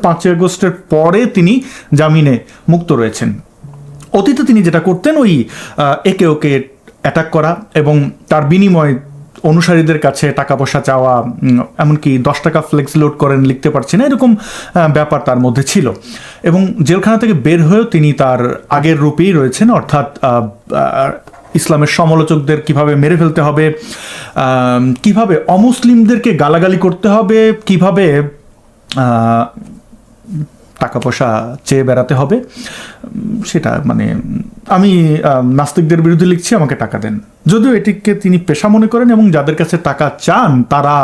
5ই আগস্টের পরে তিনি জামিনে মুক্ত রয়েছেন। অতীতে তিনি যেটা করতেন ওই একে ওকে অ্যাটাক করা এবং তার বিনিময়ে অনুসারীদের কাছে টাকা পয়সা চাওয়া, এমনকি 10 টাকা ফ্লেক্স লোড করেন লিখতে পারছি না, এরকম ব্যাপার তার মধ্যে ছিল। এবং জেলখানা থেকে বের হয়েও তিনি তার আগের রূপেই রয়েছেন, অর্থাৎ ইসলামের সমালোচকদের কিভাবে মেরে ফেলতে হবে, কিভাবে অমুসলিমদেরকে গালাগালি করতে হবে, কিভাবে টাকা পয়সা চেয়ে বেড়াতে হবে, সেটা মানে আমি নাস্তিকদের বিরুদ্ধে লিখছি, আমাকে টাকা দেন। যদিও এটিকে তিনি পেশা মনে করেন এবং যাদের কাছে টাকা চান তারা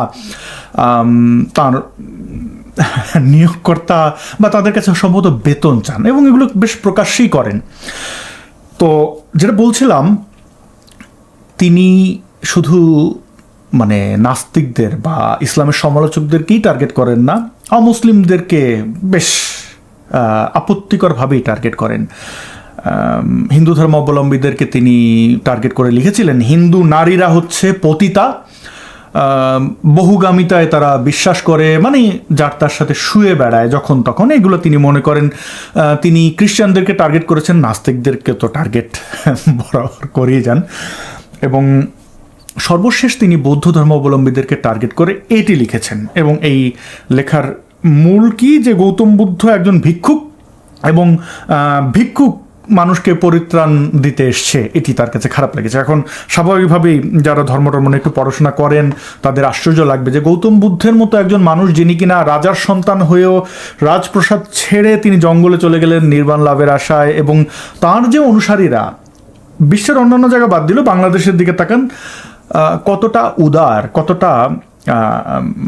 তার নিয়োগকর্তা বা তাদের কাছে সম্ভবত বেতন চান এবং এগুলো বেশ প্রকাশ্যেই করেন। তো যেটা বলছিলাম, তিনি শুধু মানে নাস্তিকদের বা ইসলামের সমালোচকদেরকেই টার্গেট করেন না, অমুসলিমদেরকে বেশ আপত্তিকরভাবেই টার্গেট করেন। হিন্দু ধর্মাবলম্বীদেরকে তিনি টার্গেট করে লিখেছিলেন হিন্দু নারীরা হচ্ছে পতিতা, বহুগামিতায় তারা বিশ্বাস করে, মানে যার তার সাথে শুয়ে বেড়ায় যখন তখন, এগুলো তিনি মনে করেন। তিনি খ্রিস্টানদেরকে টার্গেট করেছেন, নাস্তিকদেরকে তো টার্গেট বরাবর করেই যান। এবং সর্বশেষ তিনি বৌদ্ধ ধর্মাবলম্বীদেরকে টার্গেট করে এটি লিখেছেন। এবং এই লেখার মূল কি, যে গৌতম বুদ্ধ একজন ভিক্ষুক এবং ভিক্ষুক মানুষকে পরিত্রাণ দিতে এসছে, এটি তার কাছে খারাপ লেগেছে। এখন স্বাভাবিকভাবেই যারা ধর্মটর্ম একটু পড়াশোনা করেন তাদের আশ্চর্য লাগবে যে গৌতম বুদ্ধের মতো একজন মানুষ, যিনি কিনা রাজার সন্তান হয়েও রাজপ্রসাদ ছেড়ে তিনি জঙ্গলে চলে গেলেন নির্বাণ লাভের আশায়, এবং তার যে অনুসারীরা বিশ্বের অন্যান্য জায়গা বাদ দিল, বাংলাদেশের দিকে তাকান, কতটা উদার, কতটা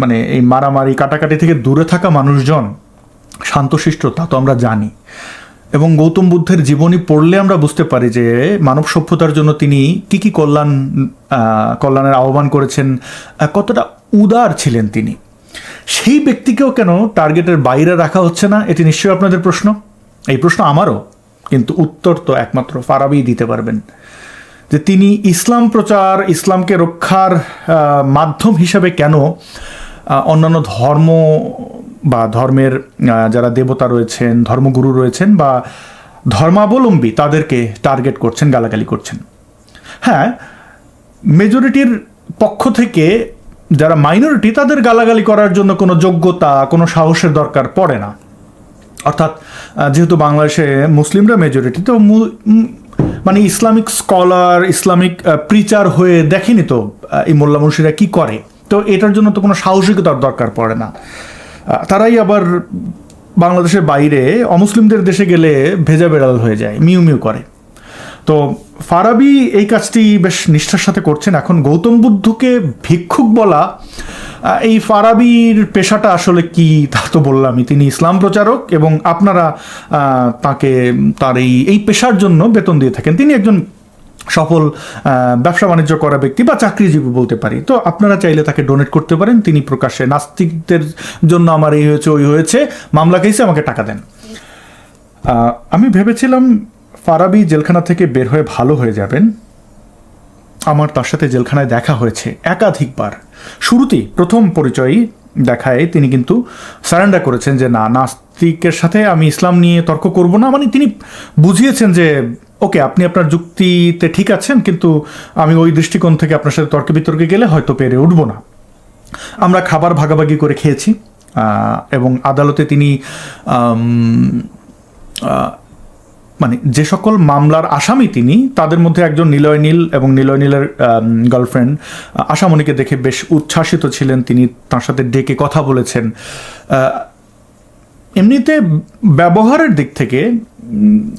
মানে এই মারামারি কাটাকাটি থেকে দূরে থাকা মানুষজন, শান্তশিষ্ট, তা তো আমরা জানি। এবং গৌতম বুদ্ধের জীবনী পড়লে আমরা বুঝতে পারি যে মানব সভ্যতার জন্য তিনি কি কি কল্যাণের আহ্বান করেছেন, কতটা উদার ছিলেন তিনি। সেই ব্যক্তিকেও কেন টার্গেটের বাইরে রাখা হচ্ছে না, এটি নিশ্চয়ই আপনাদের প্রশ্ন। এই প্রশ্ন আমারও, কিন্তু উত্তর তো একমাত্র ফারাবি দিতে পারবেন। যে তিনি ইসলাম প্রচার, ইসলামকে রক্ষার মাধ্যম হিসাবে কেন অন্যান্য ধর্ম বা ধর্মের যারা দেবতা রয়েছেন, ধর্মগুরু রয়েছেন বা ধর্মাবলম্বী, তাদেরকে টার্গেট করছেন, গালাগালি করছেন। হ্যাঁ, মেজরিটির পক্ষ থেকে যারা মাইনরিটি, তাদের গালাগালি করার জন্য কোনো যোগ্যতা, কোনো সাহসের দরকার পড়ে না। অর্থাৎ যেহেতু বাংলাদেশে মুসলিমরা মেজরিটি, তো মানে ইসলামিক স্কলার, ইসলামিক প্রিচার হয়ে দেখেনি তো এই মোল্লা মুন্সিরা কি করে, তো এটার জন্য তো কোনো সাহসিকতার দরকার পড়ে না। তারাই আবার বাংলাদেশের বাইরে অমুসলিমদের দেশে গেলে ভেজা বেড়াল হয়ে যায়, মিউ মিউ করে। তো ফারাবি এই কাজটি বেশ নিষ্ঠার সাথে করছেন। এখন গৌতম বুদ্ধকে ভিক্ষুক বলা, এই ফারাবির পেশাটা আসলে কি তা তো বললামই, তিনি ইসলাম প্রচারক এবং আপনারা তাকে তার এই পেশার জন্য বেতন দিয়ে থাকেন। তিনি একজন সফল ব্যবসা বাণিজ্য করা ব্যক্তি বা চাকরিজীবী বলতে পারি। তো আপনারা চাইলে তাকে ডোনেট করতে পারেন। তিনি প্রকাশ্যে নাস্তিকদের জন্য আমার এই হয়েছে, ওই হয়েছে, মামলা খেয়েছে, আমাকে টাকা দেন। আমি ভেবেছিলাম ফারাবি জেলখানা থেকে বের হয়ে ভালো হয়ে যাবেন। আমার তার সাথে জেলখানায় দেখা হয়েছে একাধিকবার। শুরুতেই প্রথম পরিচয়ই দেখায় তিনি কিন্তু সারেন্ডার করেছেন যে না, নাস্তিকের সাথে আমি ইসলাম নিয়ে তর্ক করব না। মানে তিনি বুঝিয়েছেন যে ওকে, আপনি আপনার যুক্তিতে ঠিক আছেন, কিন্তু আমি ওই দৃষ্টিকোণ থেকে আপনার সাথে তর্কে বিতর্কে গেলে হয়তো পেরে উঠব না। আমরা খাবার ভাগাভাগি করে খেয়েছি এবং আদালতে তিনি মানে যে সকল মামলার আসামি তিনি, তাদের মধ্যে একজন নিলয় নীল এবং নিলয় নীলের গার্লফ্রেন্ড আশামণিকে দেখে বেশ উচ্ছ্বাসিত ছিলেন। তিনি তার সাথে ডেকে কথা বলেছেন। এমনিতে ব্যবহারের দিক থেকে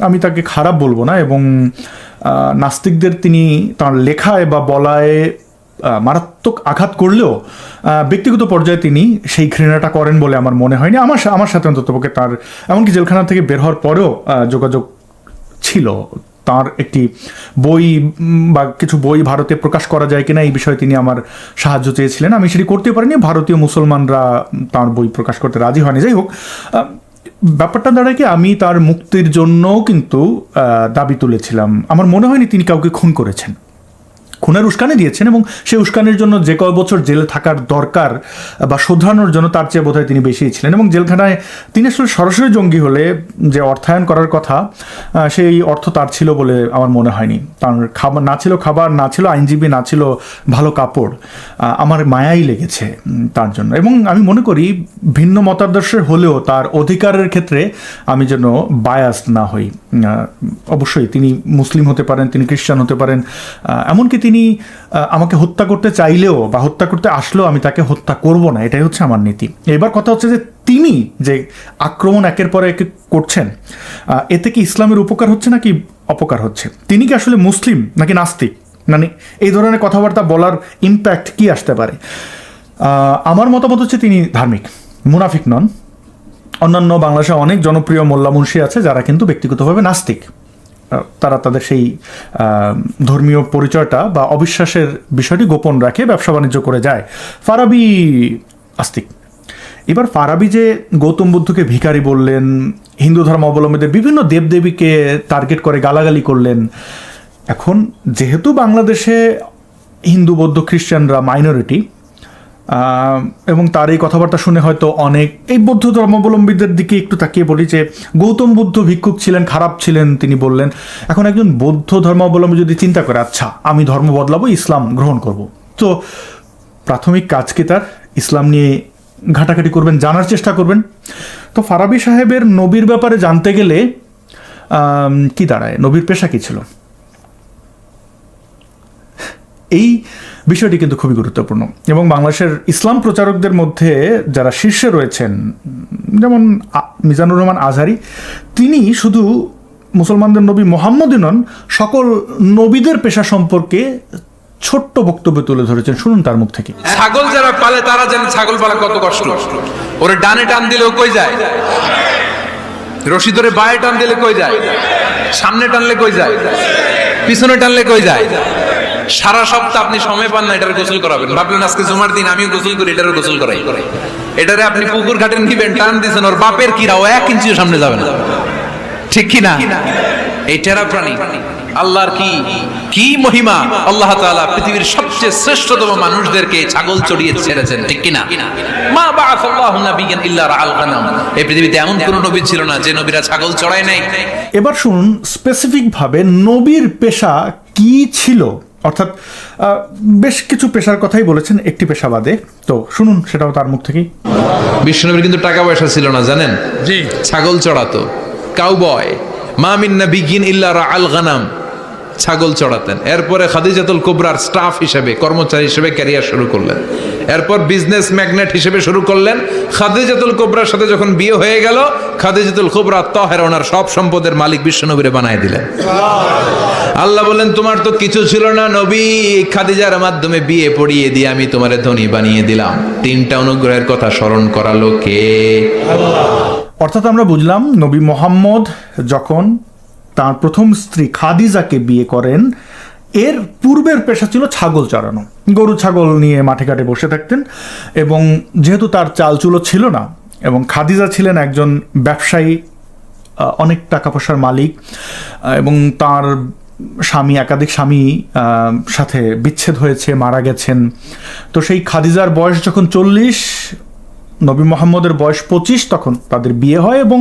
আমি তাকে খারাপ বলবো না, এবং নাস্তিকদের তিনি তার লেখায় বা বলায় মারাত্মক আঘাত করলেও ব্যক্তিগত পর্যায়ে তিনি সেই ঘৃণাটা করেন বলে আমার মনে হয়নি। আমার সাথে অন্ততপক্ষে তার এমনকি জেলখানা থেকে বের হওয়ার পরেও যোগাযোগ ছিল। তার একটি বই বা কিছু বই ভারতে প্রকাশ করা যায় কিনা এই বিষয়ে তিনি আমার সাহায্য চেয়েছিলেন। আমি সেটি করতে পারিনি। ভারতীয় মুসলমানরা তার বই প্রকাশ করতে রাজি হয়নি। যাই হোক, ব্যাপারটা দাঁড়ায় কি, আমি তার মুক্তির জন্যও কিন্তু দাবি তুলেছিলাম। আমার মনে হয়নি তিনি কাউকে খুন করেছেন। খুনের উস্কানি দিয়েছেন, এবং সেই উস্কানির জন্য যে কয় বছর জেলে থাকার দরকার বা শোধরানোর জন্য তার চেয়ে বোধহয় তিনি বেশিই ছিলেন। এবং জেলখানায় তিনি আসলে সরাসরি জঙ্গি হলে যে অর্থায়ন করার কথা সেই অর্থ তার ছিল বলে আমার মনে হয়নি। তার খাবার না ছিল, খাবার না ছিল, আইনজীবী না ছিল, ভালো কাপড়। আমার মায়াই লেগেছে তার জন্য। এবং আমি মনে করি ভিন্ন মতাদর্শের হলেও তার অধিকারের ক্ষেত্রে আমি যেন বায়াসড না হই। অবশ্যই তিনি মুসলিম হতে পারেন, তিনি খ্রিস্টান হতে পারেন, এমনকি তিনি আমাকে হত্যা করতে চাইলেও বা হত্যা করতে আসলেও আমি তাকে হত্যা করব না, এটাই হচ্ছে আমার নীতি। এবার কথা হচ্ছে যে তিনি যে আক্রমণ একের পর এক করছেন, এতে কি ইসলামের উপকার হচ্ছে নাকি অপকার হচ্ছে? তিনি কি আসলে মুসলিম নাকি নাস্তিক? মানে এই ধরনের কথাবার্তা বলার ইম্প্যাক্ট কি আসতে পারে? আমার মতামত হচ্ছে তিনি ধার্মিক, মুনাফিক নন। অন্যান্য বাংলাদেশে অনেক জনপ্রিয় মোল্লা মুন্সি আছে যারা কিন্তু ব্যক্তিগতভাবে নাস্তিক। তারা তাদের সেই ধর্মীয় পরিচয়টা বা অবিশ্বাসের বিষয়টি গোপন রাখে, ব্যবসা বাণিজ্য করে যায়। ফারাবি আস্তিক। এবার ফারাবি যে গৌতম বুদ্ধকে ভিখারি বললেন, হিন্দু ধর্মাবলম্বীদের বিভিন্ন দেবদেবীকে টার্গেট করে গালাগালি করলেন, এখন যেহেতু বাংলাদেশে হিন্দু বৌদ্ধ খ্রিস্টানরা মাইনরিটি, এবং তার এই কথাবার্তা শুনে হয়তো অনেক এই বৌদ্ধ ধর্মাবলম্বীদের দিকে একটু তাকিয়ে বলি যে গৌতম বুদ্ধ ভিক্ষুক ছিলেন, খারাপ ছিলেন তিনি বললেন। এখন একজন বৌদ্ধ ধর্মাবলম্বী যদি চিন্তা করে আচ্ছা আমি ধর্ম বদলাবো, ইসলাম গ্রহণ করব, তো প্রাথমিক কাজ কি তার ইসলাম নিয়ে ঘাটাঘাটি করবেন, জানার চেষ্টা করবেন। তো ফারাবি সাহেবের নবীর ব্যাপারে জানতে গেলে কি দাঁড়ায়, নবীর পেশা কি ছিল, এই বিষয়টি কিন্তু খুবই গুরুত্বপূর্ণ। এবং বাংলাদেশের ইসলাম প্রচারকদের মধ্যে যারা শীর্ষে রয়েছেন, যেমন মিজানুর রহমান আজহারি, তিনি শুধু মুসলমানদের নবী মোহাম্মদই নন, সকল নবীদের পেশা সম্পর্কে ছোট্ট বক্তব্য তুলে ধরেছেন। শুনুন তার মুখ থেকে। ছাগল যারা পালে তারা জানে ছাগল পালা কত কষ্ট। ওরে ডানে টান দিলেও কই যায়, রশি ধরে বায়ে টান দিলে কই যায়, সামনে টানলে কই যায়, পিছনে টানলে কই যায়। সারা সপ্তাহ আপনি সময় পান না এটার গোসল করাবেন, ভাবলেন আজকে জুমার দিন আমিও গোসল করি, এটারও গোসল করাই। এটারে আপনি পুকুর ঘাটে নিবেন, টান দিয়েছেন, ওর বাপের কিরাও 1 ইঞ্চিও সামনে যাবে না, ঠিক কি না? এই টেরা প্রাণী আল্লাহর কি মহিমা। আল্লাহ তাআলা পৃথিবীর সবচেয়ে শ্রেষ্ঠতম মানুষদেরকে ছাগল চড়িয়ে ছেড়েছেন, ঠিক কি না? মা বাআসাল্লাহু নাবিয়্যান ইল্লা রাআল গানাম। এই পৃথিবীতে এমন কোন নবী ছিল না যে নবীরা ছাগল চড়ায় নাই। এবার শুনুন স্পেসিফিক ভাবে নবীর পেশা কি ছিল, অর্থাৎ বেশ কিছু পেশার কথাই বলেছেন একটি পেশা বাদে। তো শুনুন সেটাও তার মুখ থেকেই। বিশ্বনবীর কিন্তু টাকা পয়সা ছিল না, জানেন? জি, ছাগল চড়াতো, কাউবয়। মা মিন নাবিয়্যিন ইল্লা রাআল গানাম, ছাগল চড়াতেন। এরপরে খাদিজাতুল কুবরার স্টাফ হিসেবে, কর্মচারী হিসেবে ক্যারিয়ার শুরু করলেন। এরপর বিজনেস ম্যাগনেট হিসেবে শুরু করলেন। খাদিজাতুল কুবরার সাথে যখন বিয়ে হয়ে গেল, খাদিজাতুল কুবরা তাহেরা ওনার সব সম্পদের মালিক বিশ্বনবীরে বানায় দিলেন। আল্লাহ বলেন তোমার তো কিছু ছিল না নবী, খাদিজার মাধ্যমে বিয়ে পড়িয়ে দিয়ে আমি তোমারে ধনী বানিয়ে দিলাম। 3টা অনুগ্রহের কথা স্মরণ করালো কে? অর্থাৎ আমরা বুঝলাম নবী মোহাম্মদ যখন তার প্রথম স্ত্রী খাদিজাকে বিয়ে করেন, এর পূর্বের পেশা ছিল ছাগল চড়ানো। গরু ছাগল নিয়ে মাঠে ঘাটে বসে থাকতেন। এবং যেহেতু তার চালচুলো ছিল না, এবং খাদিজা ছিলেন একজন ব্যবসায়ী, অনেক টাকা পয়সার মালিক, এবং তার স্বামী একাধিক স্বামী সাথে বিচ্ছেদ হয়েছে, মারা গেছেন। তো সেই খাদিজার বয়স যখন 40, নবী মোহাম্মদের বয়স 25, তখন তাদের বিয়ে হয়। এবং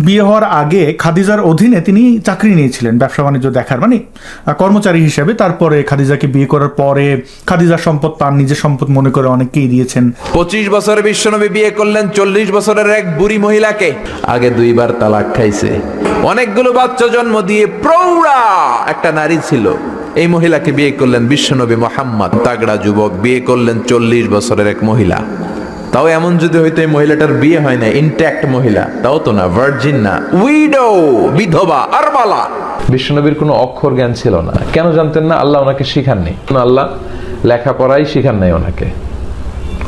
বিয়ে হওয়ার আগে খাদিজার অধীনে তিনি চাকরি নিয়েছিলেন ব্যবসা বাণিজ্য দেখার, মানে কর্মচারী হিসেবে। তারপরে খাদিজাকে বিয়ে করার পরে খাদিজার সম্পদ তার নিজের সম্পদ মনে করে অনেককেই দিয়েছেন। 25 বছরে বিশ্বনবী বিয়ে করলেন 40 বছরের এক বুড়ি মহিলাকে। আগে 2বার তালাক খাইছে, অনেকগুলো বাচ্চা জন্ম দিয়ে প্রৌঢ়া একটা নারী ছিল। এই মহিলাকে বিয়ে করলেন বিশ্বনবী মুহাম্মদ, তাগড়া যুবক। বিয়ে করলেন 40 বছরের এক মহিলা। তাও এমন যদি হইতো এই মহিলাটার বিয়ে হয় না, ইনট্যাক্ট মহিলা, তাও তো না, ভার্জিন না, উইডো, বিধবা, আরমালা। বিশ্বনবীর কোনো অক্ষর জ্ঞান ছিল না। কেন জানতেন না? আল্লাহ ওনাকে শিখাননি। আল্লাহ লেখাপড়াই শিখান নাই ওনাকে,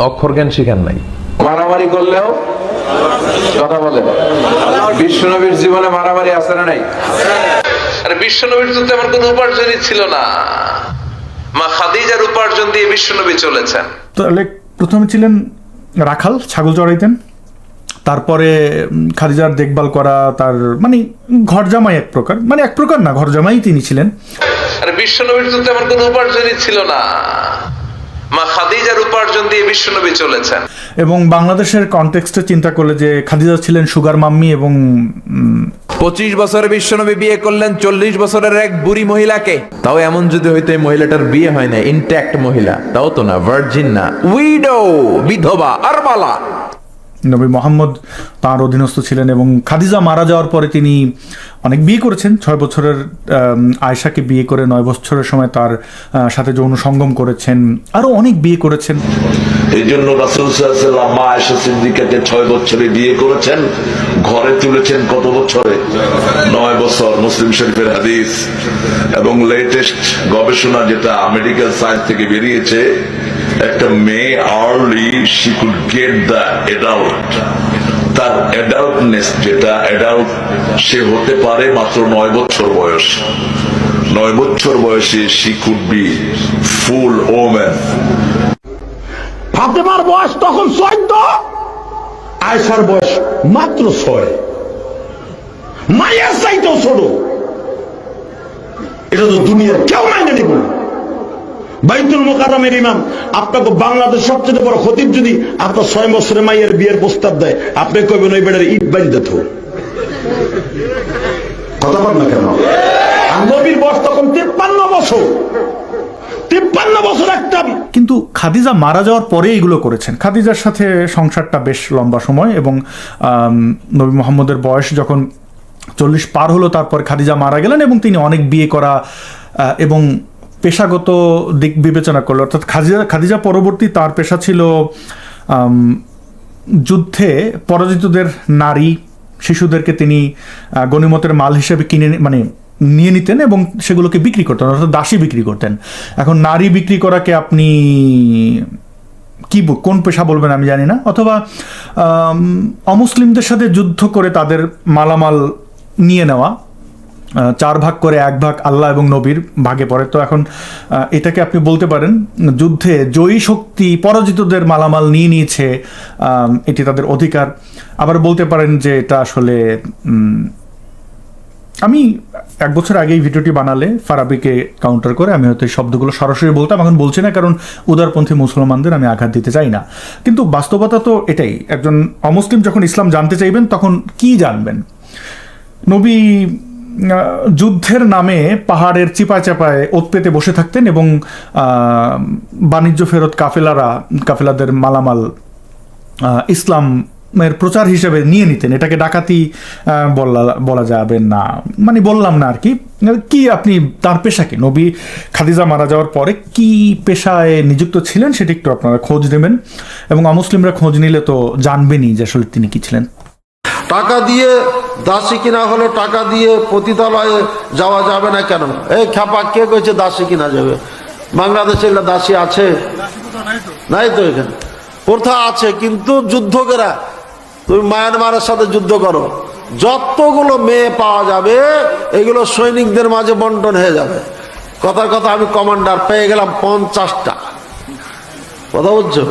অক্ষর জ্ঞান শিখান নাই। মারামারি করলেও কথা বলে। বিশ্বনবীর জীবনে মারামারি আছে না নাই? আরে বিশ্বনবীর তো তেমন কোনো উপার্জনই ছিল না। মা খাদিজার উপার্জন দিয়ে বিশ্বনবী চলেছেন। তাহলে প্রথমে ছিলেন রাখাল, ছাগল চড়াইতেন। তারপরে খাদিজার দেখভাল করা, তার মানে ঘর জামাই এক প্রকার, মানে এক প্রকার না, ঘর জামাই তিনি ছিলেন। আর বিশ্বনবীর তো তেমন কোনো উপার্জনই ছিল না, মা খাদিজার উপার্জন দিয়ে বিশ্বনবী চলেছেন। এবং বাংলাদেশের কনটেক্সটে চিন্তা করলে যে খাদিজা ছিলেন সুগার মাম্মি এবং 25 বছরে বিশ্বনবী বিয়ে করলেন 40 বছরের এক বুড়ি মহিলাকে। তাও এমন যদি হইতো এই মহিলাটার বিয়ে হয় না, ইনট্যাক্ট মহিলা, তাও তো না, ভার্জিন না, উইডো, বিধবা, আরমালা। নবী মোহাম্মদ তাঁর অধীনস্থ ছিলেন এবং খাদিজা মারা যাওয়ার পরে তিনি অনেক বিয়ে করেছেন। 6 বছরের আয়েশাকে বিয়ে করে 9 বছরের সময় তার সাথে যৌন সঙ্গম করেছেন, আরো অনেক বিয়ে করেছেন। এই জন্য রাসূল সাল্লাল্লাহু আলাইহি ওয়াসাল্লাম মা আয়েশা সিদ্দিকাকে 6 বছরে বিয়ে করেছেন, ঘরে তুলেছেন কত বছরে? 9 বছর, মুসলিম শরীফের হাদিস। এবং লেটেস্ট গবেষণা যেটা মেডিকেল সায়েন্স থেকে বেরিয়েছে, একটা মেয়ে early she could get the adult, তার অ্যাডাল্টনেস যেটা অ্যাডাল্ট সে হতে পারে মাত্র 9 বছর বয়স। 9 বছর বয়সে she could be full woman. ফাতেমার বয়স তখন 14, আয়েশার বয়স মাত্র 6, মায়ের চাইতেও ছোট। এটা তো দুনিয়ার কেউ মাইনে নিব না। বাইতুল মুকাররমের ইমাম আপনাকে বাংলাদেশ সবচেয়ে বড় খতিব যদি আপনার 6 বছরের মাইয়ের বিয়ের প্রস্তাব দেয়, আপনি কইবেন ওই বেটার ইট বাড়ি দিত। কথা বল না কেন? আর নবীর বয়স তখন 53 বছর। 53 বছর একটা। কিন্তু খাদিজা মারা যাওয়ার পরে এগুলো করেছেন। খাদিজার সাথে সংসারটা বেশ লম্বা সময় এবং নবী মোহাম্মদের বয়স যখন 40 পার হলো তারপর খাদিজা মারা গেলেন এবং তিনি অনেক বিয়ে করা এবং পেশাগত দিক বিবেচনা করলো। অর্থাৎ খাদিজা পরবর্তী তার পেশা ছিল যুদ্ধে পরাজিতদের নারী শিশুদেরকে তিনি গনিমতের মাল হিসেবে নিয়ে নিতেন এবং সেগুলোকে বিক্রি করতেন, অর্থাৎ দাসী বিক্রি করতেন। এখন নারী বিক্রি করাকে আপনি কোন পেশা বলবেন আমি জানি না, অথবা অমুসলিমদের সাথে যুদ্ধ করে তাদের মালামাল নিয়ে নেওয়া, 4 ভাগ করে 1 ভাগ আল্লাহ এবং নবীর ভাগে পড়ে। তো এখন এটাকে আপনি বলতে পারেন যুদ্ধে জয়ী শক্তি পরাজিতদের মালামাল নিয়ে নিয়েছে, এটি তাদের অধিকার। আবার বলতে পারেন যে এটা আসলে আমি 1 বছর আগে এই ভিডিওটি বানালে ফারাবিকে কাউন্টার করে আমি হয়তো এই শব্দগুলো সরাসরি বলতাম, এখন বলছি না, কারণ উদারপন্থী মুসলমানদের আমি আঘাত দিতে চাই না। কিন্তু বাস্তবতা তো এটাই, একজন অমুসলিম যখন ইসলাম জানতে চাইবেন তখন কি জানবেন? নবী যুদ্ধের নামে পাহাড়ের চিপায় চাপায় ওত পেতে বসে থাকতেন এবং বাণিজ্য ফেরত কাফেলাদের মালামাল ইসলামের প্রচার হিসেবে নিয়ে নিতেন। এটাকে ডাকাতি বলা যাবে না, বললাম না আর কি। কি আপনি তার পেশাকে, নবী খাদিজা মারা যাওয়ার পরে কি পেশায় নিযুক্ত ছিলেন সেটি একটু আপনারা খোঁজ নেবেন এবং অমুসলিমরা খোঁজ নিলে তো জানবেনই যে আসলে তিনি কি ছিলেন। টাকা দিয়ে দাসী কিনা হলো, টাকা দিয়ে পতিতালয়ে যাওয়া যাবে না কেন? এই খ্যাপা কে কইছে দাসী কিনা যাবে? বাংলাদেশে দাসী আছে? নাই তো, এখানে প্রথা আছে, কিন্তু যুদ্ধ করা। তুমি মায়ানমারের সাথে যুদ্ধ করো, যতগুলো মেয়ে পাওয়া যাবে এগুলো সৈনিকদের মাঝে বন্টন হয়ে যাবে। কথার কথা আমি কমান্ডার পেয়ে গেলাম 50টা। কথা বুঝছো?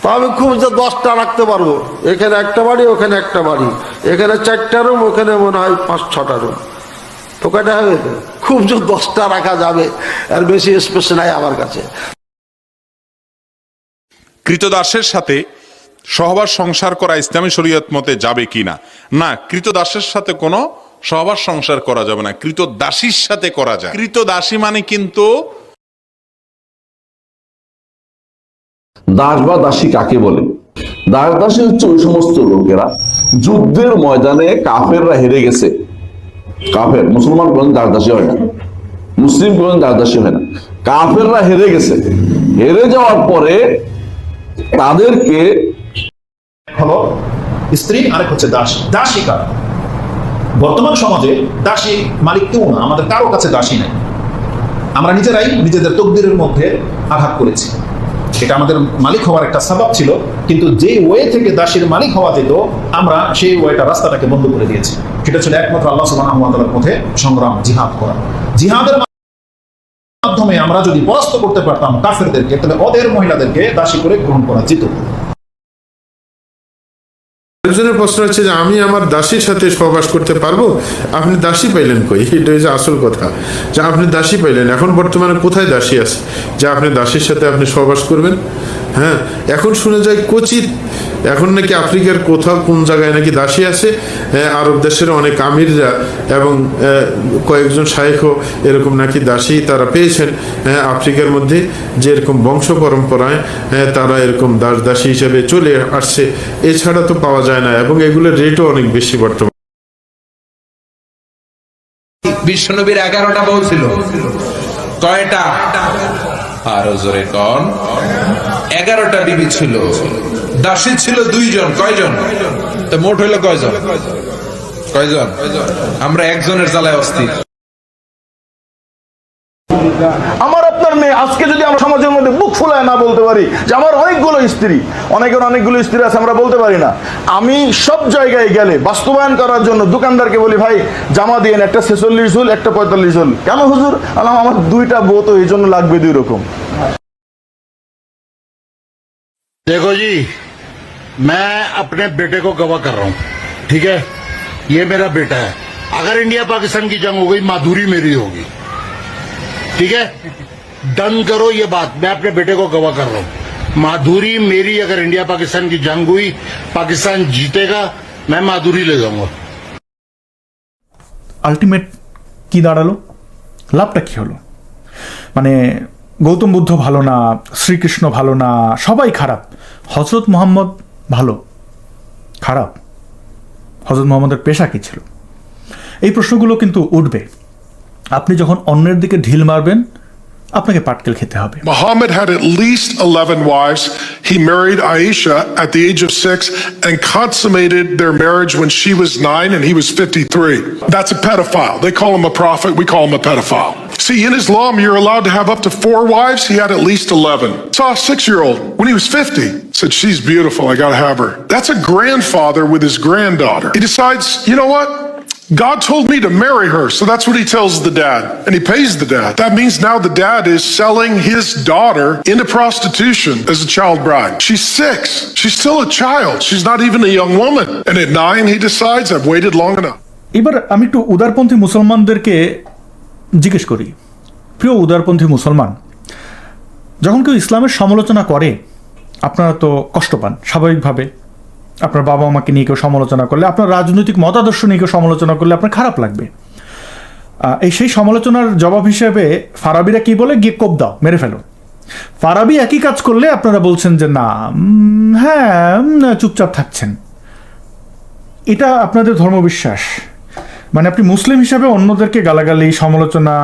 তো আমি খুব যে 10টা রাখতে পারবো। এখানে একটা বাড়ি, ওখানে একটা বাড়ি, এখানে 4টা রুম, ওখানে মনে হয় 5-6টা রুম। তো কয়টা হবে? খুব যে 10টা রাখা যাবে, আর বেশি স্পেস নাই আমার কাছে। কৃতদাসের সাথে সহবাস সংসার করা ইসলামী শরীয়ত মতে যাবে কিনা? না, কৃতদাসের সাথে কোনো সহবাস সংসার করা যাবে না, কৃতদাসীর সাথে করা যায়। কৃতদাসী মানে কিন্তু দাস বা দাসী কাকে বলে? দাস দাসী হচ্ছে ওই সমস্ত লোকেরা যুদ্ধের ময়দানে কাফেররা হেরে গেছে। কাফের, মুসলমান কোনদিন দাস দাসী হয় না, মুসলিম কোনদিন দাস দাসী হয় না। কাফেররা হেরে গেছে, হেরে যাওয়ার পরে তাদেরকে হলো স্ত্রী, আরেক হচ্ছে দাসী। দাসী কার? বর্তমান সমাজে দাসী মালিক কেউ না, আমাদের কারো কাছে দাসী নেই। আমরা নিজেরাই নিজেদের তকদিরের মধ্যে আঘাত করেছি। এটা আমাদের মালিক হওয়ার একটা সাবাব ছিল, কিন্তু যে ওয়ে থেকে দাসীর মালিক হওয়া যেত আমরা সেই ওয়েটা, রাস্তাটাকে বন্ধ করে দিয়েছি। সেটা ছিল একমাত্র আল্লাহ সুবহানাহু ওয়া তাআলার পথে সংগ্রাম, জিহাদ করা। জিহাদের মাধ্যমে আমরা যদি পরাস্ত করতে পারতাম কাফেরদেরকে, তাহলে ওদের মহিলাদেরকে দাসী করে গ্রহণ করা যেত। আরেকজনের প্রশ্ন হচ্ছে যে আমি আমার দাসীর সাথে সহবাস করতে পারবো? আপনি দাসী পাইলেন কই? এটা হচ্ছে আসল কথা, যে আপনি দাসী পাইলেন। এখন বর্তমানে কোথায় দাসী আছে যে আপনি দাসীর সাথে আপনি সহবাস করবেন? হ্যাঁ, এখন শুনে যায় কোচিত এখন নাকি আফ্রিকার কোথাও কোন জায়গায় নাকি দাসী আছে। আরব দেশের অনেক আমিররা এবং কয়েকজন শাইখও এরকম নাকি দাসী তারা পেয়েছেন আফ্রিকার মধ্যে, যে এরকম বংশ পরম্পরায় তারা এরকম দাসী হিসেবে চলে আসছে। এছাড়া তো পাওয়া যায় না, এবং এগুলোর রেটও অনেক বেশি বর্তমানে। বিশ্বনবীর 11টা বউ ছিল, কয়টা? আরো জোরে কন। 11টা বিবি ছিল, দাসী ছিল 2 জন। কয়জন? তো মোট হইলো কয়জন? আমরা একজনের জ্বালায় অস্থির। আমার আপনার মেয়ে আজকে যদি আমরা সমাজের মধ্যে বুক ফুলায় না বলতে পারি যে আমার অনেকগুলো স্ত্রী, অনেকগুলো স্ত্রী আছে, আমরা বলতে পারি না। আমি সব জায়গায় গেলে বাস্তবায়ন করার জন্য দোকানদারকে বলি, ভাই জামা দিয়ে একটা 46 ঝুল, একটা 45 ঝুল। কেন হুজুর? আমার 2টা বউ তো এই জন্য লাগবে 2 রকম। देखो जी, मैं अपने बेटे को गवाह कर रहा हूँ, ठीक है? ये मेरा बेटा है। अगर इंडिया पाकिस्तान की जंग हो गई, माधुरी मेरी होगी, ठीक है? डन करो ये बात, मैं अपने बेटे को गवाह कर रहा हूँ। माधुरी मेरी, अगर इंडिया पाकिस्तान की जंग हुई, पाकिस्तान जीतेगा, मैं माधुरी ले जाऊंगा। আলটিমেট কি দাঁড়ালো? লাভটা কি হলো? মানে গৌতম বুদ্ধ ভালো না, শ্রীকৃষ্ণ ভালো না, সবাই খারাপ, হজরত মোহাম্মদ ভালো, খারাপ? হজরত মোহাম্মদের পেশা কি ছিল? এই প্রশ্নগুলো কিন্তু উঠবে। আপনি যখন অন্যের দিকে ঢিল মারবেন, আপনাকে পাটকেল খেতে হবে। Muhammad had at least 11 wives. He married Aisha at the age of 6 and consummated their marriage when she was 9 and he was 53. That's a pedophile. They call him a prophet. We call him a pedophile. See, in Islam, you're allowed to have up to 4 wives. He had at least 11. Saw a 6-year-old when he was 50. Said, she's beautiful. I gotta have her. That's a grandfather with his granddaughter. He decides, you know what? God told me to marry her, so that's what he tells the dad, and he pays the dad. That means now the dad is selling his daughter into prostitution as a child bride. She's 6. She's still a child. She's not even a young woman. And at 9, he decides, I've waited long enough. এবার আমি একটু উদারপন্থী মুসলমানদেরকে জিজ্ঞেস করি, প্রিয় উদারপন্থী মুসলমান, যখন কেউ ইসলামের সমালোচনা করে আপনারা তো কষ্ট পান স্বাভাবিকভাবে। আপনার বাবা মাকে নিয়ে কেউ সমালোচনা করলে, আপনার রাজনৈতিক মতাদর্শ নিয়ে কেউ সমালোচনা করলে আপনার খারাপ লাগবে। সেই সমালোচনার জবাব হিসেবে ফারাবিরা কি বলে? গিয়ে কোপ দাও, মেরে ফেলো। ফারাবি একই কাজ করলে আপনারা বলছেন যে না, হ্যাঁ, চুপচাপ থাকছেন। এটা আপনাদের ধর্মবিশ্বাস। মানে আপনি মুসলিম হিসাবে অন্যদেরকে গালাগালি, সমালোচনা,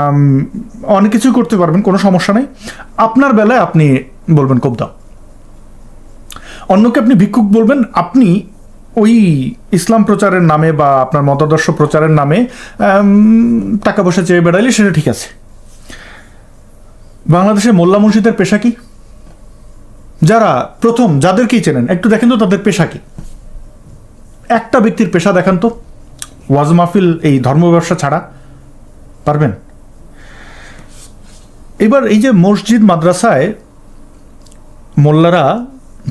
অনেক কিছু করতে পারবেন, কোনো সমস্যা নেই। আপনার বেলায় আপনি বলবেন কোপ দাও। অন্যকে আপনি ভিক্ষুক বলবেন, আপনি ওই ইসলাম প্রচারের নামে বা আপনার মতাদর্শ প্রচারের নামে টাকা পয়সা চেয়ে বেড়াইলে সেটা ঠিক আছে। বাংলাদেশে মোল্লা মুন্সিদের পেশা কি? যারা প্রথম যাদেরকেই চেনেন একটু দেখেন তো তাদের পেশা কি। একটা ব্যক্তির পেশা দেখান তো, ওয়াজ মাহফিল, এই ধর্ম ব্যবসা ছাড়া পারবেন? এবার এই যে মসজিদ মাদ্রাসায় মোল্লারা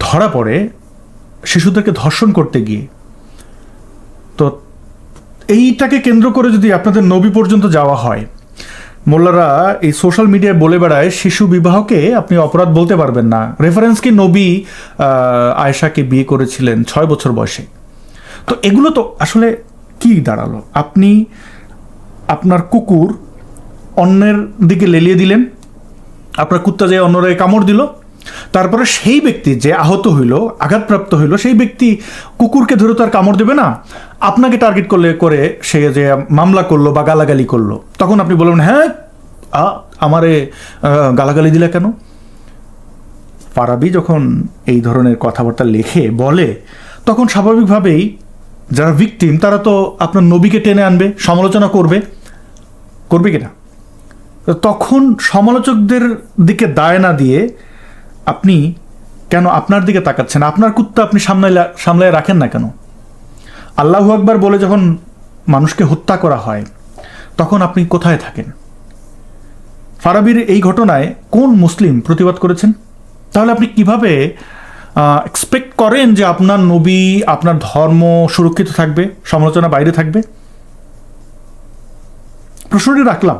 ধরা পড়ে শিশুদেরকে ধর্ষণ করতে গিয়ে, তো এইটাকে কেন্দ্র করে যদি আপনাদের নবী পর্যন্ত যাওয়া হয়, মোল্লারা এই সোশ্যাল মিডিয়ায় বলে বেড়ায় শিশু বিবাহকে আপনি অপরাধ বলতে পারবেন না। রেফারেন্স কি? নবী আয়েশাকে বিয়ে করেছিলেন 6 বছর বয়সে। তো এগুলো তো আসলে কি দাঁড়ালো? আপনি আপনার কুকুর অন্যের দিকে লেলিয়ে দিলেন, আপনার কুত্তা যে অন্যরা কামড় দিল, তারপরে সেই ব্যক্তি যে আহত হইল, আঘাতপ্রাপ্ত হইল, সেই ব্যক্তি কুকুরকে ধরে তো আর কামড় দেবে না, আপনাকে টার্গেট করে সে যে মামলা করলো বা গালাগালি করলো, তখন আপনি বলবেন হ্যাঁ আমারে গালাগালি দিলে কেন? ফারাবি যখন এই ধরনের কথাবার্তা লেখে বলে, তখন স্বাভাবিকভাবেই যারা ভিকটিম তারা তো আপনার নবীকে টেনে আনবে, সমালোচনা করবে কিনা? তখন সমালোচকদের দিকে দায় না দিয়ে আপনি কেন আপনার দিকে তাকাচ্ছেন? আপনার কুত্তা আপনি সামলায় রাখেন না কেন? আল্লাহু আকবার বলে যখন মানুষকে হত্যা করা হয় তখন আপনি কোথায় থাকেন? ফারাবির এই ঘটনায় কোন মুসলিম প্রতিবাদ করেছেন? তাহলে আপনি কিভাবে এক্সপেক্ট করেন যে আপনার নবী, আপনার ধর্ম সুরক্ষিত থাকবে, সমালোচনা বাইরে থাকবে? প্রশ্নটি রাখলাম।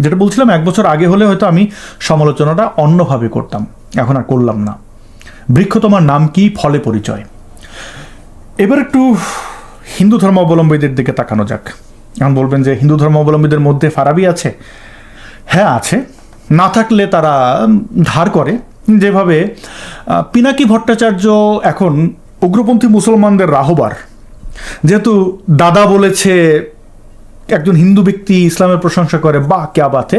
যেটা বলছিলাম, 1 বছর আগে হলে হয়তো আমি সমালোচনাটা অন্যভাবে করতাম, এখন আর করলাম না। বৃক্ষ তোমার নাম কি, ফলে পরিচয়। এবার একটু হিন্দু ধর্মাবলম্বীদের দিকে তাকানো যাক। এখন বলবেন যে হিন্দু ধর্মাবলম্বীদের মধ্যে ফারাবি আছে। হ্যাঁ আছে, না থাকলে তারা ধার করে। যেভাবে পিনাকি ভট্টাচার্য এখন উগ্রপন্থী মুসলমানদের রাহবার, যেহেতু দাদা বলেছে একজন হিন্দু ব্যক্তি ইসলামের প্রশংসা করে, বা ক্যা বাতে,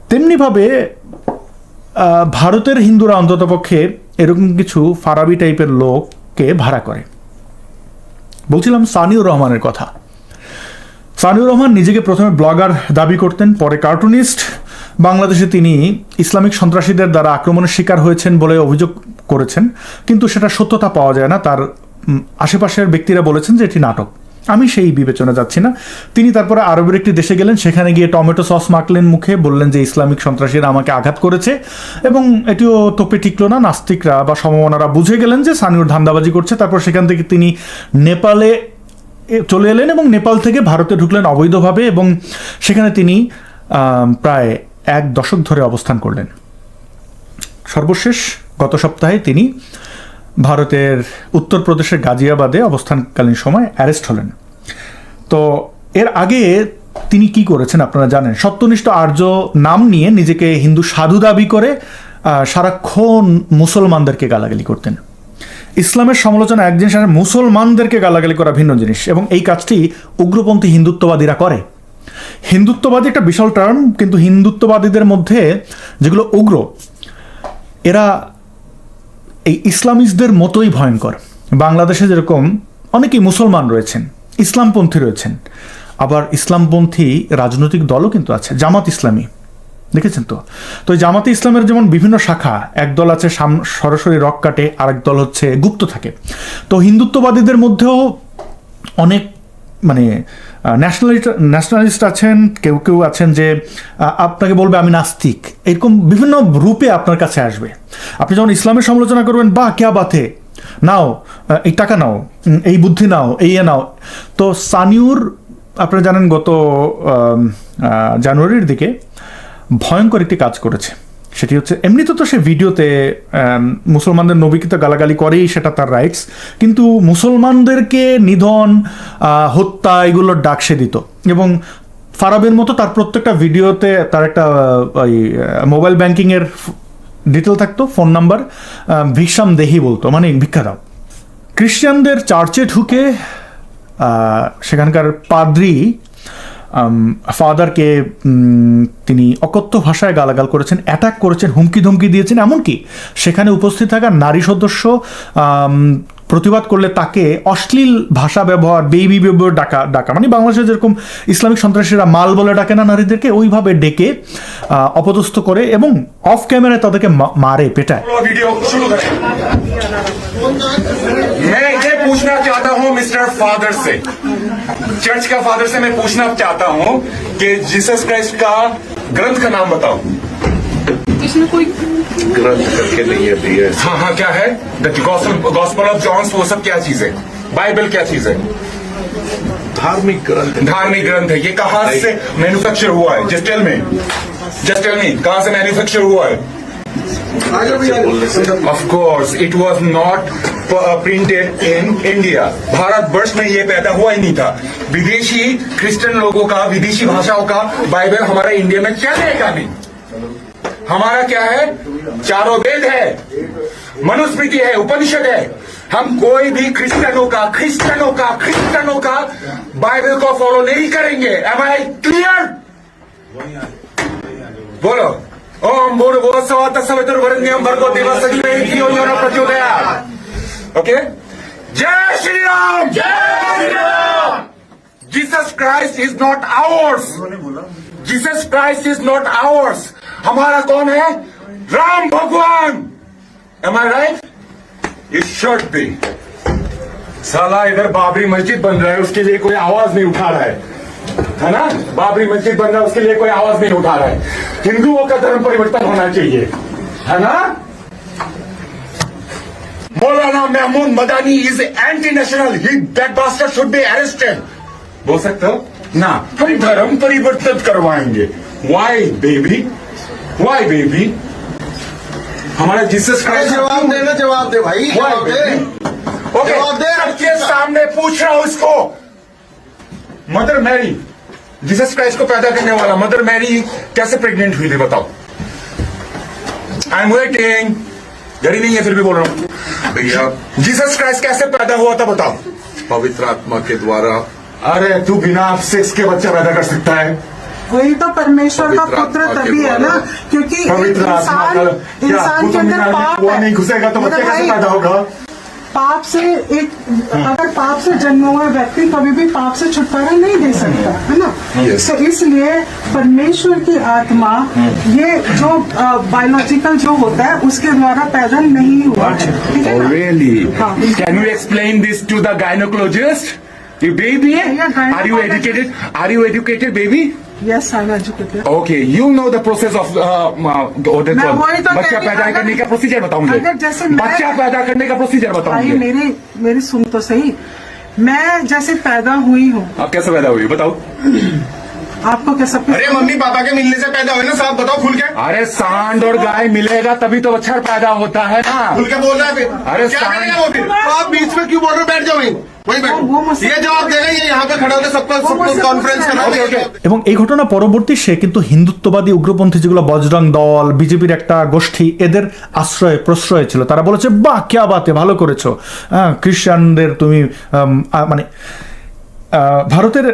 তেমনিভাবে ভারতের হিন্দুরা অন্ততপক্ষে এরকম কিছু ফারাবি টাইপের লোককে ভাড়া করে। বলছিলাম সানিউর রহমানের কথা। সানিউর রহমান নিজেকে প্রথমে ব্লগার দাবি করতেন, পরে কার্টুনিস্ট। বাংলাদেশে তিনি ইসলামিক সন্ত্রাসীদের দ্বারা আক্রমণের শিকার হয়েছেন বলে অভিযোগ করেছেন, কিন্তু সেটা সত্যতা পাওয়া যায় না। তার আশেপাশের ব্যক্তিরা বলেছেন যে এটি নাটক। আমি সেই বিবেচনা যাচ্ছি না। তিনি তারপরে আরবের একটি দেশে গেলেন, সেখানে গিয়ে টমেটো সস মাখলেন মুখে, বললেন যে ইসলামিক সন্ত্রাসীরা আমাকে আঘাত করেছে, এবং এটিও তোপে টিকলো না। নাস্তিকরা বা সমমনারা বুঝে গেলেন যে সানিউর ধান্দাবাজি করছে। তারপর সেখান থেকে তিনি নেপালে চলে এলেন এবং নেপাল থেকে ভারতে ঢুকলেন অবৈধভাবে, এবং সেখানে তিনি প্রায় 1 দশক ধরে অবস্থান করলেন। সর্বশেষ গত সপ্তাহে তিনি ভারতের উত্তরপ্রদেশের গাজিয়াবাদে অবস্থানকালীন সময় অ্যারেস্ট হলেন। তো এর আগে তিনি কি করেছেন আপনারা জানেন। সত্যনিষ্ঠ আর্য নাম নিয়ে নিজেকে হিন্দু সাধু দাবি করে সারাক্ষণ মুসলমানদেরকে গালাগালি করতেন। ইসলামের সমালোচনা এক জিনিস, আর মুসলমানদেরকে গালাগালি করা ভিন্ন জিনিস, এবং এই কাজটি উগ্রপন্থী হিন্দুত্ববাদীরা করে। হিন্দুত্ববাদী একটা বিশাল টার্ম, কিন্তু হিন্দুত্ববাদীদের মধ্যে যেগুলো উগ্র, এরা এই ইসলামিস্টদের মতোই ভয়ঙ্কর। বাংলাদেশে যেরকম অনেকেই মুসলমান রয়েছেন, ইসলামপন্থী রয়েছেন, আবার ইসলামপন্থী রাজনৈতিক দলও কিন্তু আছে। জামাত ইসলামী দেখেছেন তো? তো এই জামাতে ইসলামের যেমন বিভিন্ন শাখা, এক দল আছে সরাসরি রক কাটে, আরেক দল হচ্ছে গুপ্ত থাকে। তো হিন্দুত্ববাদীদের মধ্যেও অনেক মানে ন্যাশনালিস্ট আছেন, কেউ কেউ আছেন যে আপনাকে বলবে আমি নাস্তিক, এরকম বিভিন্ন রূপে আপনার কাছে আসবে। আপনি যখন ইসলামের সমালোচনা করবেন, বা ক্যা বাতে, নাও এই টাকা নাও, এই বুদ্ধি নাও, এই নাও। তো সানিউর আপনারা জানেন গত জানুয়ারির দিকে ভয়ঙ্কর একটি কাজ করেছে। সেটি হচ্ছে, এমনিতে তো সে ভিডিওতে মুসলমানদের নবীকে তো গালাগালি করেই, সেটা তার রাইটস, কিন্তু মুসলমানদেরকে নিধন, হত্যা, এগুলোর ডাক সে দিত। এবং ফারাবের মতো তার প্রত্যেকটা ভিডিওতে তার একটা ওই মোবাইল ব্যাংকিংয়ের ডিটেল থাকতো, ফোন নাম্বার, ভিক্ষাম দেহি বলতো, মানে ভিক্ষা দাও। খ্রিস্টানদের চার্চে ঢুকে সেখানকার পাদ্রি ফাদারকে তিনি অকথ্য ভাষায় গালাগাল করেছেন, অ্যাটাক করেছেন, হুমকি ধমকি দিয়েছেন। এমনকি সেখানে উপস্থিত থাকা নারী সদস্য প্রতিবাদ করলে তাকে অশ্লীল ভাষা ব্যবহার, বেবি ব্যবহার ডাকা, মানে বাংলাদেশে যেরকম ইসলামিক সন্ত্রাসীরা মাল বলে ডাকে না নারীদেরকে, ওইভাবে ডেকে অপদস্থ করে এবং অফ ক্যামেরায় তাদেরকে মারে, পেটায়। मैं ये पूछना चाहता हूँ मिस्टर फादर से, चर्च का फादर से मैं पूछना चाहता हूँ कि जीसस क्राइस्ट का ग्रंथ का नाम बताओ। ग्रंथ करके नहीं है दिया। हाँ हाँ क्या है? द गॉस्पेल ऑफ जॉन, वो सब क्या चीज है? बाइबल क्या चीज है? धार्मिक ग्रंथ। धार्मिक ग्रंथ है। ये कहाँ से मैन्युफैक्चर हुआ है? जस्ट टेल मी कहाँ से मैन्युफैक्चर हुआ है? Of course, it was not printed in India. Bharat वर्ष में ये पैदा हुआ ही नहीं था। विदेशी क्रिश्चियन लोगों का, विदेशी भाषाओं का बाइबल हमारे इंडिया में चलेगा नहीं। हमारा क्या है? चारों वेद है, मनुस्मृति है, उपनिषद है। हम कोई भी क्रिश्चियनों का बाइबल को फॉलो नहीं करेंगे। Am I clear? बोलो। ओम भूर्भुवः स्वः तत्सवितुर्वरेण्यं भर्गो देवस्य धीमहि धियो यो न प्रचोदयात्। ओके, जय श्री राम। जय Shri Ram. Jesus Christ is not ours. Jesus Christ is not ours. हमारा कौन है? राम भगवान। Am I right? It should be. साला इधर बाबरी मस्जिद बन रहा है, उसके लिए कोई आवाज नहीं उठा रहा है ना? बाबरी मस्जिद बन रहा है, उसके लिए कोई आवाज नहीं उठा रहा है। हिंदुओं का धर्म परिवर्तन होना चाहिए, है ना? Maulana Mahmood Madani is anti national, he that bastard should be arrested. बोल सकते हो ना? हम धर्म परिवर्तन करवाएंगे। Why baby, why baby? हमारा जीसस क्राइस्ट जवाब देना, जवाब दे भाई, जवाब दे। ओके, सबके सामने पूछ रहा हूं इसको। मदर मैरी, जीसस क्राइस्ट को पैदा करने वाला मदर मैरी कैसे प्रेग्नेंट हुई थी बताओ? I am waiting. घड़ी नहीं है फिर भी बोल रहा हूं भैया। जीसस क्राइस्ट कैसे पैदा हुआ था बताओ? पवित्र आत्मा के द्वारा। अरे तू बिना सेक्स के बच्चा पैदा कर सकता है? वही तो परमेश्वर का पुत्र तभी है ना, क्योंकि पवित्र आत्मा का इंसान के अंदर पाप वो नहीं घुसेगा तो बच्चा कैसे पैदा होगा? पाप से अगर पाप से जन्म हुआ व्यक्ति कभी भी पाप से छुटकारा नहीं दे सकता है ना। तो इसलिए परमेश्वर की आत्मा ये जो बायोलॉजिकल जो होता है उसके द्वारा पैदा नहीं हुआ है, ठीक है ना? Really? Can you explain this to the gynecologist? You baby? Are you educated? Are you educated, baby? Yes, I'm educated. Okay, you know the process of बच्चा पैदा करने का प्रोसीजर बताऊंगे। बच्चा पैदा करने का प्रोसीजर बताऊंगे। मेरी सुन तो सही। मैं जैसे पैदा हुई हूँ। आप कैसे पैदा हुई बताओ? आपको कैसा? अरे मम्मी पापा के मिलने से पैदा हुए ना साहब, बताओ खुल के। अरे सांड और गाय मिलेगा तभी तो बच्चा पैदा होता है ना। खुल के बोल रहा है फिर। अरे क्या करेगा वो फिर? आप बीच में क्यों बोल रहे हो? बैठ जाओ वहीं बैठो। ये जवाब देना, ये यहाँ पे खड़ा होकर सबको कॉन्फ्रेंस करना। এবং এই ঘটনা পরবর্তী সে কিন্তু হিন্দুত্ববাদী উগ্রপন্থী যেগুলো বজরং দল, বিজেপির একটা গোষ্ঠী, এদের আশ্রয় প্রশ্রয় ছিল। তারা বলেছে বাহ ক্যা বাতে, ভালো করেছো, হ্যাঁ খ্রিস্টানদের তুমি মানে ভারতের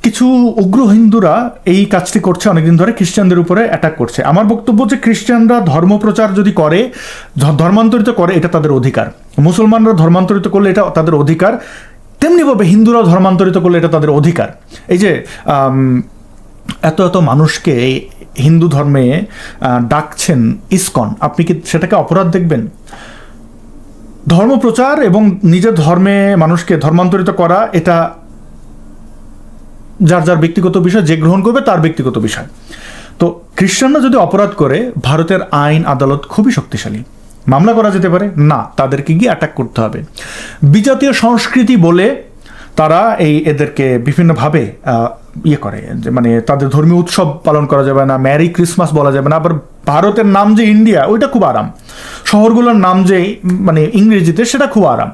কিছু উগ্র হিন্দুরা এই কাজটি করছে অনেকদিন ধরে, খ্রিস্টানদের উপরে অ্যাটাক করছে। আমার বক্তব্য যে খ্রিস্টানরা ধর্মপ্রচার যদি করে, ধর্মান্তরিত করে, এটা তাদের অধিকার। মুসলমানরা ধর্মান্তরিত করলে এটা তাদের অধিকার, তেমনিভাবে হিন্দুরাও ধর্মান্তরিত করলে এটা তাদের অধিকার। এই যে এত এত মানুষকে হিন্দু ধর্মে ডাকছেন ইসকন, আপনি কি সেটাকে অপরাধ দেখবেন? ধর্মপ্রচার এবং নিজের ধর্মে মানুষকে ধর্মান্তরিত করা এটা যার যার ব্যক্তিগত বিষয়, যে গ্রহণ করবে তার ব্যক্তিগত বিষয়। তো খ্রিস্টানরা যদি অপরাধ করে, ভারতের আইন আদালত খুবই শক্তিশালী, মামলা করা যেতে পারে না, তাদেরকে গিয়ে অ্যাটাক করতে হবে। বিজাতীয় সংস্কৃতি বলে তারা এদেরকে বিভিন্নভাবে ইয়ে করে, যে মানে তাদের ধর্মীয় উৎসব পালন করা যাবে না, ম্যারি ক্রিসমাস বলা যাবে না। আবার ভারতের নাম যে ইন্ডিয়া, ওইটা খুব আরাম। শহরগুলোর নাম যে মানে ইংরেজিতে, সেটা খুব আরাম।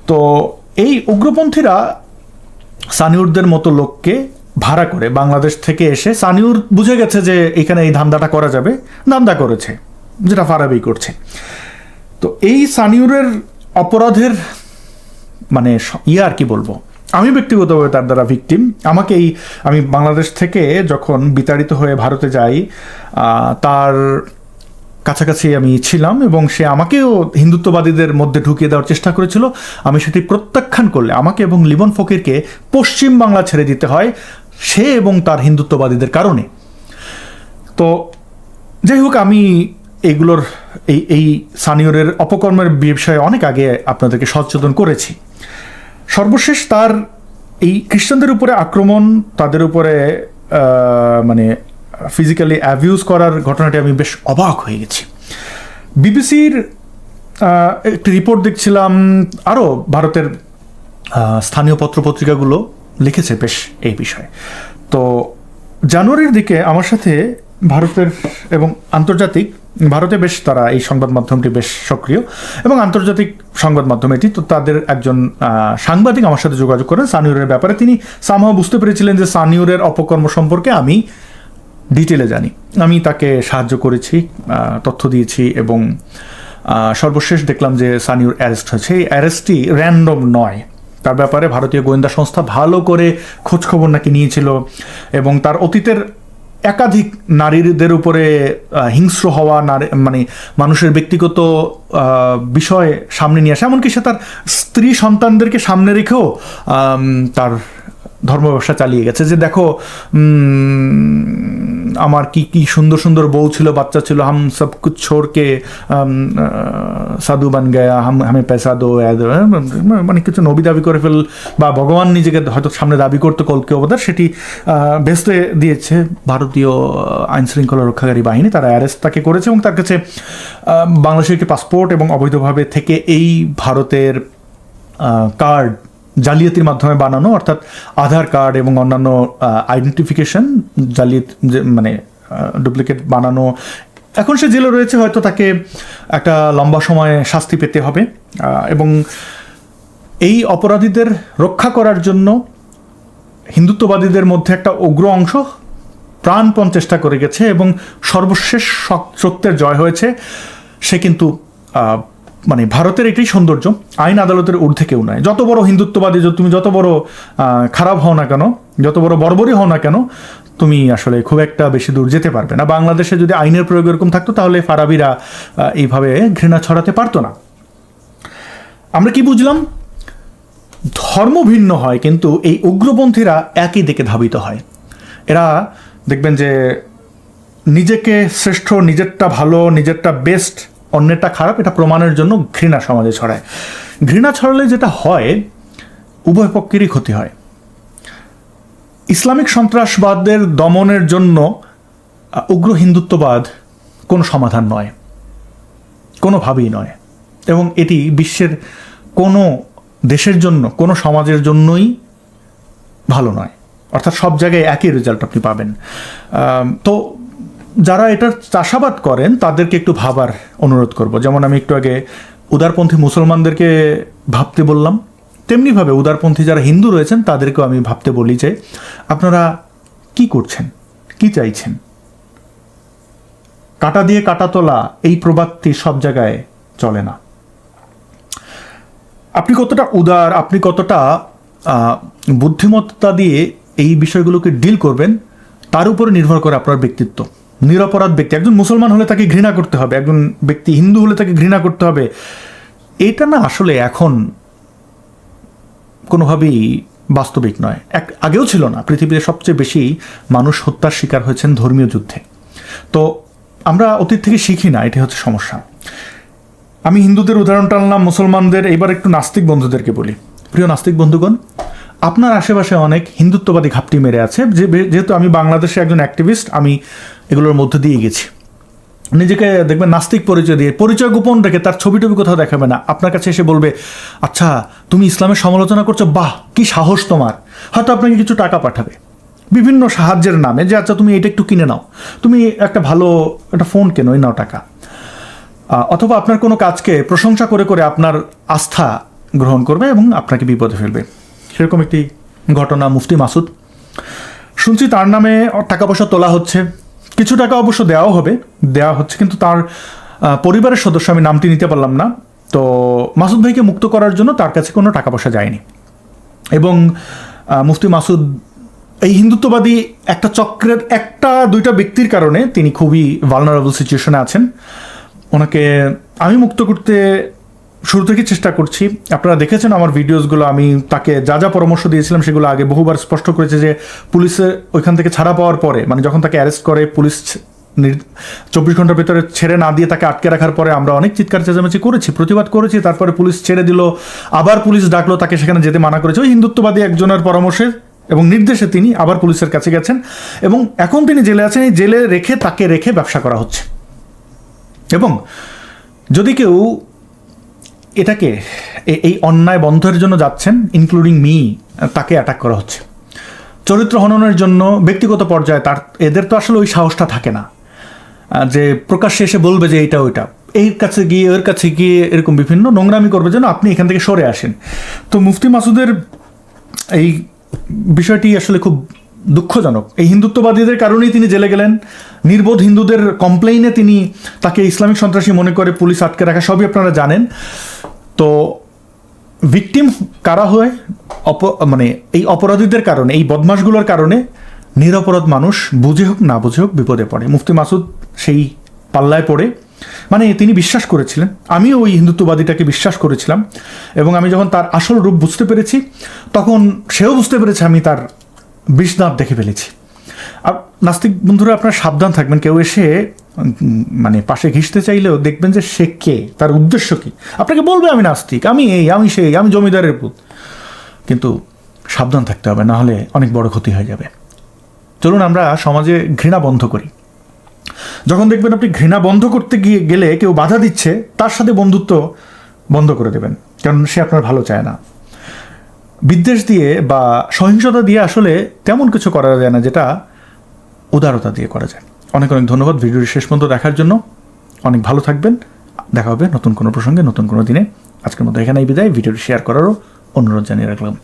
তো এই উগ্রপন্থীরা সানিউরদের মতো লোককে ভাড়া করে বাংলাদেশ থেকে এসে, সানিউর বুঝে গেছে যে এখানে এই ধান্দাটা করা যাবে, ধান্দা করেছে, যেটা ফারাবি করছে। তো এই সানিউরের অপরাধের মানে আর কি বলবো, আমি ব্যক্তিগতভাবে তার দ্বারা ভিকটিম। আমি বাংলাদেশ থেকে যখন বিতাড়িত হয়ে ভারতে যাই, তার কাছাকাছি আমি ছিলাম এবং সে আমাকেও হিন্দুত্ববাদীদের মধ্যে ঢুকিয়ে দেওয়ার চেষ্টা করেছিল। আমি সেটি প্রত্যাখ্যান করলে আমাকে এবং লিমন ফকিরকে পশ্চিম বাংলা ছেড়ে দিতে হয়, সে এবং তার হিন্দুত্ববাদীদের কারণে। তো যাই হোক, আমি এগুলোর এই সানিউরের অপকর্মের বিষয়ে অনেক আগে আপনাদেরকে সচেতন করেছি। সর্বশেষ তার এই খ্রিস্টানদের উপরে আক্রমণ, তাদের উপরে মানে ফিজিক্যালি অ্যাবিউজ করার ঘটনাটি আমি বেশ অবাক হয়ে গেছি। বিবিসির একটি রিপোর্ট দেখছিলাম, আরও ভারতের স্থানীয় পত্রপত্রিকাগুলো লিখেছে বেশ এই বিষয়ে। তো জানুয়ারির দিকে আমার সাথে ভারতের এবং আন্তর্জাতিক, ভারতে বেশ তারা এই সংবাদ মাধ্যমটি বেশ সক্রিয় এবং আন্তর্জাতিক সংবাদ মাধ্যম এটি, তো তাদের একজন সাংবাদিক আমার সাথে যোগাযোগ করেন সানিউরের ব্যাপারে। তিনি সামহাও বুঝতে পেরেছিলেন যে সানিউরের অপকর্ম সম্পর্কে আমি ডিটেলে জানি। আমি তাকে সাহায্য করেছি, তথ্য দিয়েছি এবং সর্বশেষ দেখলাম যে সানিউর অ্যারেস্ট হয়েছে। এই অ্যারেস্টটি র্যান্ডম নয়, তার ব্যাপারে ভারতীয় গোয়েন্দা সংস্থা ভালো করে খোঁজখবর নাকি নিয়েছিল এবং তার অতীতের একাধিক নারীদের উপরে হিংস্র হওয়া, মানে মানুষের ব্যক্তিগত বিষয় সামনে নিয়ে আসে, এমনকি সে তার স্ত্রী সন্তানদেরকে সামনে রেখেও তার ধর্ম ব্যবসা চালিয়ে গেছে, যে দেখো আমার কি কি সুন্দর সুন্দর বউ ছিল, বাচ্চা ছিল, হাম সব কুছ ছোড় কে সাধু বান গয়া, হামে পয়সা দো, মানে কিছু নবী দাবি করে ফেল, বা ভগবান নিজেকে হয়তো সামনে দাবি করতো কলকি অবতার, সেটি ভেস্তে দিয়েছে ভারতীয় আইন শৃঙ্খলা রক্ষাকারী বাহিনী। তারা অ্যারেস্ট তাকে করেছে এবং তার কাছে বাংলাদেশের একটি পাসপোর্ট এবং অবৈধভাবে থেকে এই ভারতের কার্ড জালিয়াতির মাধ্যমে বানানো, অর্থাৎ আধার কার্ড এবং অন্যান্য আইডেন্টিফিকেশন জালিয়াত, মানে ডুপ্লিকেট বানানো। এখন সে জেলে রয়েছে, হয়তো তাকে একটা লম্বা সময় শাস্তি পেতে হবে। এবং এই অপরাধীদের রক্ষা করার জন্য হিন্দুত্ববাদীদের মধ্যে একটা উগ্র অংশ প্রাণপণ চেষ্টা করে গেছে এবং সর্বশেষ সত্যের জয় হয়েছে। সে কিন্তু মানে ভারতের এটাই সৌন্দর্য, আইন আদালতের ঊর্ধ্বে কেউ নয়। যত বড় হিন্দুত্ববাদী, তুমি যত বড় খারাপ হও না কেন, যত বড় বর্বরই হও না কেন, তুমি আসলে খুব একটা বেশি দূর যেতে পারবে না। বাংলাদেশে যদি আইনের প্রয়োগ এরকম থাকতো তাহলে ফারাবিরা এইভাবে ঘৃণা ছড়াতে পারতো না। আমরা কি বুঝলাম? ধর্ম ভিন্ন হয় কিন্তু এই উগ্রপন্থীরা একই দিকে ধাবিত হয়। এরা দেখবেন যে নিজেকে শ্রেষ্ঠ, নিজেরটা ভালো, নিজেরটা বেস্ট, অন্যেরটা খারাপ, এটা প্রমাণের জন্য ঘৃণা সমাজে ছড়ায়। ঘৃণা ছড়ালে যেটা হয়, উভয় পক্ষেরই ক্ষতি হয়। ইসলামিক সন্ত্রাসবাদের দমনের জন্য উগ্র হিন্দুত্ববাদ কোনো সমাধান নয়, কোনোভাবেই নয়, এবং এটি বিশ্বের কোনো দেশের জন্য, কোনো সমাজের জন্যই ভালো নয়। অর্থাৎ সব জায়গায় একই রেজাল্ট আপনি পাবেন। তো যারা এটার চাষাবাদ করেন তাদেরকে একটু ভাবার অনুরোধ করব। যেমন আমি একটু আগে উদারপন্থী মুসলমানদেরকে ভাবতে বললাম, তেমনিভাবে উদারপন্থী যারা হিন্দু রয়েছেন তাদেরকেও আমি ভাবতে বলি যে আপনারা কি করছেন, কি চাইছেন। কাটা দিয়ে কাটা তোলা এই প্রবাদটি সব জায়গায় চলে না। আপনি কতটা উদার, আপনি কতটা বুদ্ধিমত্তা দিয়ে এই বিষয়গুলোকে ডিল করবেন, তার উপরে নির্ভর করে আপনার ব্যক্তিত্ব। নিরপরাধ ব্যক্তি, একজন মুসলমান হলে তাকে ঘৃণা করতে হবে, একজন ব্যক্তি হিন্দু হলে তাকে ঘৃণা করতে হবে, এটা না আসলে এখন কোনোভাবেই বাস্তবিক নয়। আগেও ছিল না। পৃথিবীতে সবচেয়ে বেশি মানুষ হত্যার শিকার হয়েছেন ধর্মীয় যুদ্ধে। তো আমরা অতীত থেকে শিখি না, এটি হচ্ছে সমস্যা। আমি হিন্দুদের উদাহরণ টানলাম, মুসলমানদের, এবার একটু নাস্তিক বন্ধুদেরকে বলি। প্রিয় নাস্তিক বন্ধুগণ, আপনার আশেপাশে অনেক হিন্দুত্ববাদী ঘাপটি মেরে আছে। যেহেতু আমি বাংলাদেশে একজন অ্যাক্টিভিস্ট, আমি এগুলোর মধ্যে দিয়ে গেছি। নিজেকে দেখবেন নাস্তিক পরিচয় দিয়ে, পরিচয় গোপন রেখে, তার ছবি টবি কোথাও দেখাবে না, আপনার কাছে এসে বলবে, আচ্ছা তুমি ইসলামের সমালোচনা করছো, বাহ কি সাহস তোমার। হয়তো আপনাকে কিছু টাকা পাঠাবে বিভিন্ন সাহায্যের নামে, যে আচ্ছা তুমি এটা একটু কিনে নাও, তুমি একটা ভালো একটা ফোন কেনো, এই নাও টাকা। অথবা আপনার কোনো কাজকে প্রশংসা করে করে আপনার আস্থা গ্রহণ করবে এবং আপনাকে বিপদে ফেলবে। সেরকম একটি ঘটনা মুফতি মাসুদ, শুনছি তার নামে টাকা পয়সা তোলা হচ্ছে, কিছু টাকা অবশ্য দেওয়া হচ্ছে, কিন্তু তার পরিবারের সদস্য, আমি নামটি নিতে পারলাম না, তো মাসুদ ভাইকে মুক্ত করার জন্য তার কাছে কোনো টাকা পয়সা যায়নি। এবং মুফতি মাসুদ এই হিন্দুত্ববাদী একটা চক্রের একটা দুইটা ব্যক্তির কারণে তিনি খুবই ভালনারেবল সিচুয়েশনে আছেন। ওনাকে আমি মুক্ত করতে শুরু থেকে চেষ্টা করছি। আপনারা দেখেছেন আমার ভিডিওসগুলো, আমি তাকে যা যা পরামর্শ দিয়েছিলাম সেগুলো আগে বহুবার স্পষ্ট করেছে যে পুলিশে ওইখান থেকে ছাড়া পাওয়ার পরে, মানে যখন তাকে অ্যারেস্ট করে পুলিশ 24 ঘন্টার ভিতরে ছেড়ে না দিয়ে তাকে আটকে রাখার পরে আমরা অনেক চিৎকার চেঁচামেচি করেছি, প্রতিবাদ করেছি। তারপরে পুলিশ ছেড়ে দিল, আবার পুলিশ ডাকলো, তাকে সেখানে যেতে মানা করেছে। ওই হিন্দুত্ববাদী একজনের পরামর্শে এবং নির্দেশে তিনি আবার পুলিশের কাছে গেছেন এবং এখন তিনি জেলে আছেন। এই জেলে তাকে রেখে ব্যবসা করা হচ্ছে। এবং যদি কেউ এটাকে এই অন্যায় বন্ধের জন্য যাচ্ছেন, ইনক্লুডিং মি, তাকে অ্যাটাক করা হচ্ছে চরিত্র হননের জন্য ব্যক্তিগত পর্যায়ে। এদের তো আসলে ওই সাহসটা থাকে না যে প্রকাশ্যে এসে বলবে যে এইটা ওইটা, এর কাছে গিয়ে ওর কাছে গিয়ে এরকম বিভিন্ন নোংরামি করবে যেন আপনি এখান থেকে সরে আসেন। তো মুফতি মাসুদের এই বিষয়টি আসলে খুব দুঃখজনক। এই হিন্দুত্ববাদীদের কারণেই তিনি জেলে গেলেন। নির্বোধ হিন্দুদের কমপ্লেইনে তাকে ইসলামিক সন্ত্রাসী মনে করে পুলিশ আটকে রাখা, সবই আপনারা জানেন। তো ভিকটিম কারা হয়? মানে এই অপরাধীদের কারণে, এই বদমাশগুলোর কারণে নিরপরাধ মানুষ বুঝে হোক না বুঝে হোক বিপদে পড়ে। মুফতি মাসুদ সেই পাল্লায় পড়ে, মানে তিনি বিশ্বাস করেছিলেন, আমিও ওই হিন্দুত্ববাদীটাকে বিশ্বাস করেছিলাম, এবং আমি যখন তার আসল রূপ বুঝতে পেরেছি তখন সেও বুঝতে পেরেছে আমি তার বিষ-দাঁত দেখে ফেলেছি। আর নাস্তিক বন্ধুরা, আপনারা সাবধান থাকবেন। কেউ এসে মানে পাশে ঘিসতে চাইলেও দেখবেন যে সে কে, তার উদ্দেশ্য কি। আপনাকে বলবে আমি নাস্তিক, আমি এই, আমি সেই, আমি জমিদারের পুত, কিন্তু সাবধান থাকতে হবে, না হলে অনেক বড় ক্ষতি হয়ে যাবে। চলুন আমরা সমাজে ঘৃণা বন্ধ করি। যখন দেখবেন আপনি ঘৃণা বন্ধ করতে গেলে কেউ বাধা দিচ্ছে, তার সাথে বন্ধুত্ব বন্ধ করে দেবেন, কারণ সে আপনার ভালো চায় না। বিদ্বেষ দিয়ে বা সহিংসতা দিয়ে আসলে তেমন কিছু করা যায় না যেটা উদারতা দিয়ে করা যায়। অনেক অনেক ধন্যবাদ ভিডিওটি শেষ পর্যন্ত দেখার জন্য। অনেক ভালো থাকবেন। দেখা হবে নতুন কোনো প্রসঙ্গে, নতুন কোনো দিনে। আজকের মতো এখানেই বিদায়। ভিডিওটি শেয়ার করারও অনুরোধ জানিয়ে রাখলাম।